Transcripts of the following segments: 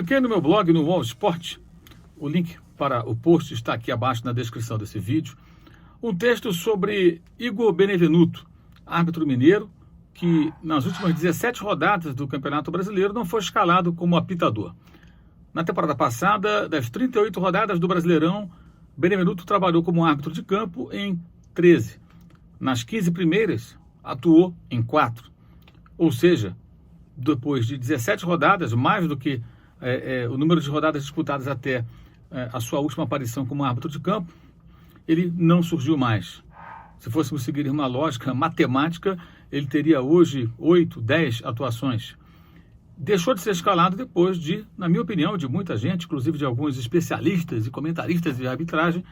Publiquei no meu blog, no UOL Sport, o link para o post está aqui abaixo na descrição desse vídeo, um texto sobre Igor Benevenuto, árbitro mineiro, que nas últimas 17 rodadas do Campeonato Brasileiro não foi escalado como apitador. Na temporada passada, das 38 rodadas do Brasileirão, Benevenuto trabalhou como árbitro de campo em 13. Nas 15 primeiras, atuou em 4. Ou seja, depois de 17 rodadas, mais do que o número de rodadas disputadas até a sua última aparição como árbitro de campo, ele não surgiu mais. Se fôssemos seguir uma lógica matemática, ele teria hoje 8, 10 atuações. Deixou de ser escalado depois de, na minha opinião, de muita gente, inclusive de alguns especialistas e comentaristas de arbitragem,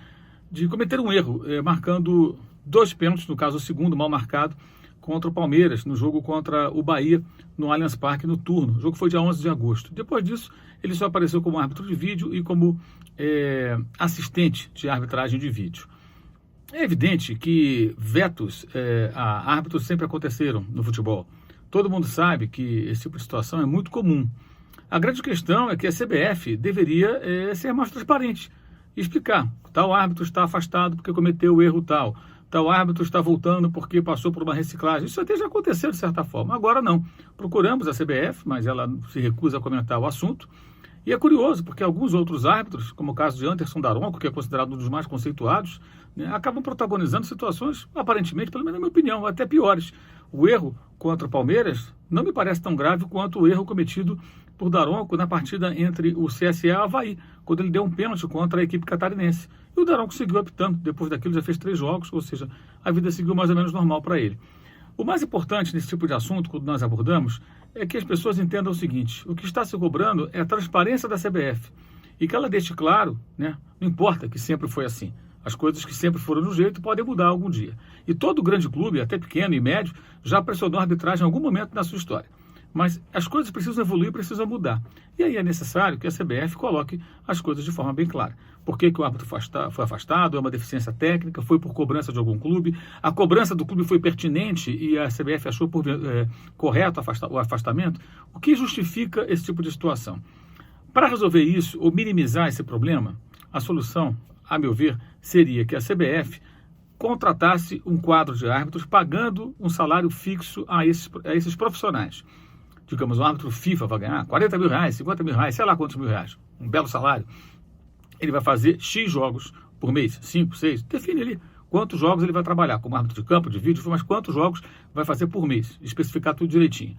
de cometer um erro, marcando 2 pênaltis, no caso o segundo mal marcado, contra o Palmeiras, no jogo contra o Bahia, no Allianz Parque, no turno. O jogo foi dia 11 de agosto. Depois disso, ele só apareceu como árbitro de vídeo e como assistente de arbitragem de vídeo. É evidente que vetos a árbitros sempre aconteceram no futebol. Todo mundo sabe que esse tipo de situação é muito comum. A grande questão é que a CBF deveria ser mais transparente e explicar. Tal árbitro está afastado porque cometeu o erro tal. Tal árbitro está voltando porque passou por uma reciclagem. Isso até já aconteceu de certa forma. Agora não. Procuramos a CBF, mas ela se recusa a comentar o assunto. E é curioso, porque alguns outros árbitros, como o caso de Anderson Daronco, que é considerado um dos mais conceituados, acabam protagonizando situações, aparentemente, pelo menos na minha opinião, até piores. O erro contra o Palmeiras não me parece tão grave quanto o erro cometido por Daronco na partida entre o CSA e o Avaí, quando ele deu um pênalti contra a equipe catarinense. E o Daronco seguiu apitando. Depois daquilo já fez 3 jogos, ou seja, a vida seguiu mais ou menos normal para ele. O mais importante nesse tipo de assunto, quando nós abordamos, é que as pessoas entendam o seguinte: o que está se cobrando é a transparência da CBF. E que ela deixe claro, não importa que sempre foi assim. As coisas que sempre foram do jeito podem mudar algum dia. E todo grande clube, até pequeno e médio, já pressionou a arbitragem em algum momento na sua história. Mas as coisas precisam evoluir, precisam mudar. E aí é necessário que a CBF coloque as coisas de forma bem clara. Por que o árbitro foi afastado? É uma deficiência técnica? Foi por cobrança de algum clube? A cobrança do clube foi pertinente e a CBF achou correto o afastamento? O que justifica esse tipo de situação? Para resolver isso, ou minimizar esse problema, a solução, a meu ver, seria que a CBF contratasse um quadro de árbitros pagando um salário fixo a esses profissionais. Digamos, um árbitro FIFA vai ganhar 40 mil reais, 50 mil reais, sei lá quantos mil reais, um belo salário. Ele vai fazer X jogos por mês, 5, 6, define ali quantos jogos ele vai trabalhar, como árbitro de campo, de vídeo, mas quantos jogos vai fazer por mês, especificar tudo direitinho.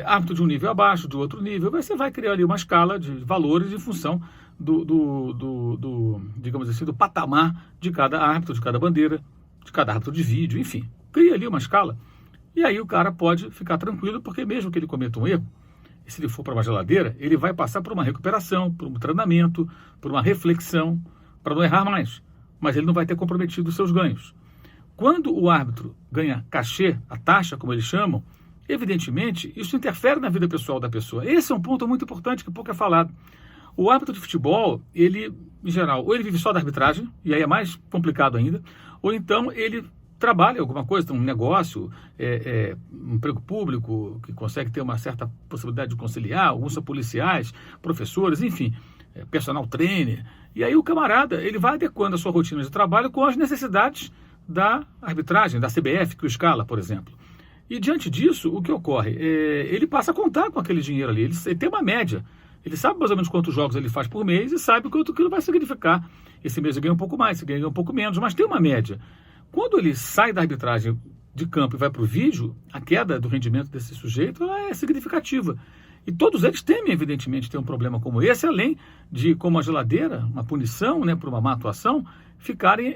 Árbitro de um nível abaixo, de outro nível, você vai criar ali uma escala de valores em função digamos assim, do patamar de cada árbitro, de cada bandeira, de cada árbitro de vídeo, enfim. Cria ali uma escala. E aí o cara pode ficar tranquilo, porque mesmo que ele cometa um erro, e se ele for para uma geladeira, ele vai passar por uma recuperação, por um treinamento, por uma reflexão, para não errar mais. Mas ele não vai ter comprometido os seus ganhos. Quando o árbitro ganha cachê, a taxa, como eles chamam, evidentemente, isso interfere na vida pessoal da pessoa. Esse é um ponto muito importante que pouco é falado. O árbitro de futebol, ele, em geral, ou ele vive só da arbitragem, e aí é mais complicado ainda, ou então ele trabalha alguma coisa, tem um negócio, um emprego público, que consegue ter uma certa possibilidade de conciliar, alguns são policiais, professores, enfim, personal trainer. E aí o camarada, ele vai adequando a sua rotina de trabalho com as necessidades da arbitragem, da CBF, que o escala, por exemplo. E diante disso, o que ocorre? Ele passa a contar com aquele dinheiro ali, ele tem uma média. Ele sabe mais ou menos quantos jogos ele faz por mês e sabe quanto aquilo vai significar. Esse mês ele ganha um pouco mais, esse ganha um pouco menos, mas tem uma média. Quando ele sai da arbitragem de campo e vai para o vídeo, a queda do rendimento desse sujeito é significativa. E todos eles temem, evidentemente, ter um problema como esse, além de, como a geladeira, uma punição, por uma má atuação, ficarem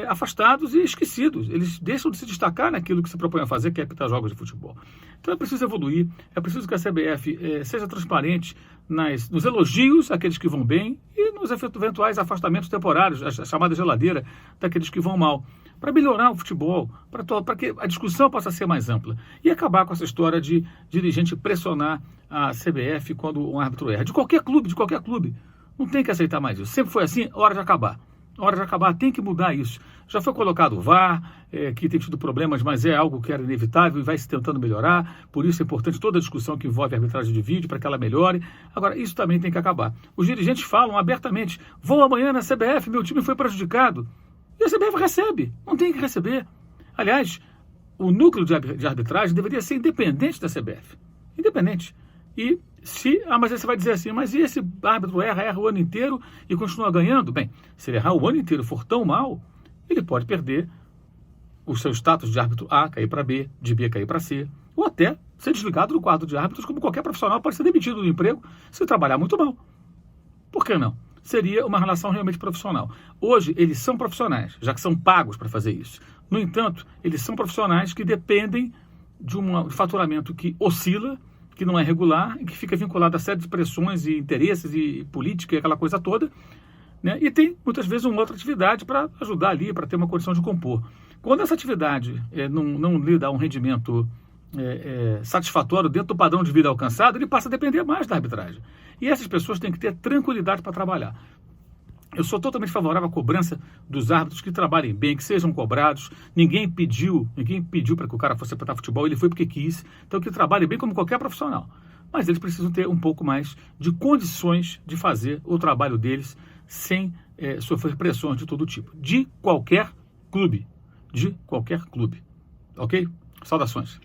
afastados e esquecidos. Eles deixam de se destacar naquilo que se propõe a fazer, que é apitar jogos de futebol. Então é preciso evoluir, é preciso que a CBF seja transparente nos elogios àqueles que vão bem e nos eventuais afastamentos temporários, a chamada geladeira daqueles que vão mal, para melhorar o futebol, para que a discussão possa ser mais ampla e acabar com essa história de dirigente pressionar a CBF quando um árbitro erra. De qualquer clube. Não tem que aceitar mais isso. Sempre foi assim, hora de acabar. Hora de acabar, tem que mudar isso. Já foi colocado o VAR, que tem tido problemas, mas é algo que era inevitável e vai se tentando melhorar. Por isso é importante toda a discussão que envolve a arbitragem de vídeo para que ela melhore. Agora, isso também tem que acabar. Os dirigentes falam abertamente, vou amanhã na CBF, meu time foi prejudicado. E a CBF recebe, não tem que receber. Aliás, o núcleo de arbitragem deveria ser independente da CBF. Independente. E mas aí você vai dizer assim, mas e esse árbitro erra o ano inteiro e continua ganhando? Bem, se ele errar o ano inteiro e for tão mal, ele pode perder o seu status de árbitro A, cair para B, de B cair para C, ou até ser desligado do quadro de árbitros, como qualquer profissional pode ser demitido do emprego se trabalhar muito mal. Por que não? Seria uma relação realmente profissional. Hoje, eles são profissionais, já que são pagos para fazer isso. No entanto, eles são profissionais que dependem de um faturamento que oscila, que não é regular e que fica vinculado a série de pressões e interesses e política e aquela coisa toda, né? E tem, muitas vezes, uma outra atividade para ajudar ali, para ter uma condição de compor. Quando essa atividade não lhe dá um rendimento satisfatório dentro do padrão de vida alcançado, ele passa a depender mais da arbitragem. E essas pessoas têm que ter tranquilidade para trabalhar. Eu sou totalmente favorável à cobrança dos árbitros que trabalhem bem, que sejam cobrados. Ninguém pediu para que o cara fosse apitar futebol, ele foi porque quis. Então que trabalhe bem como qualquer profissional. Mas eles precisam ter um pouco mais de condições de fazer o trabalho deles sem sofrer pressões de todo tipo. De qualquer clube. Ok? Saudações.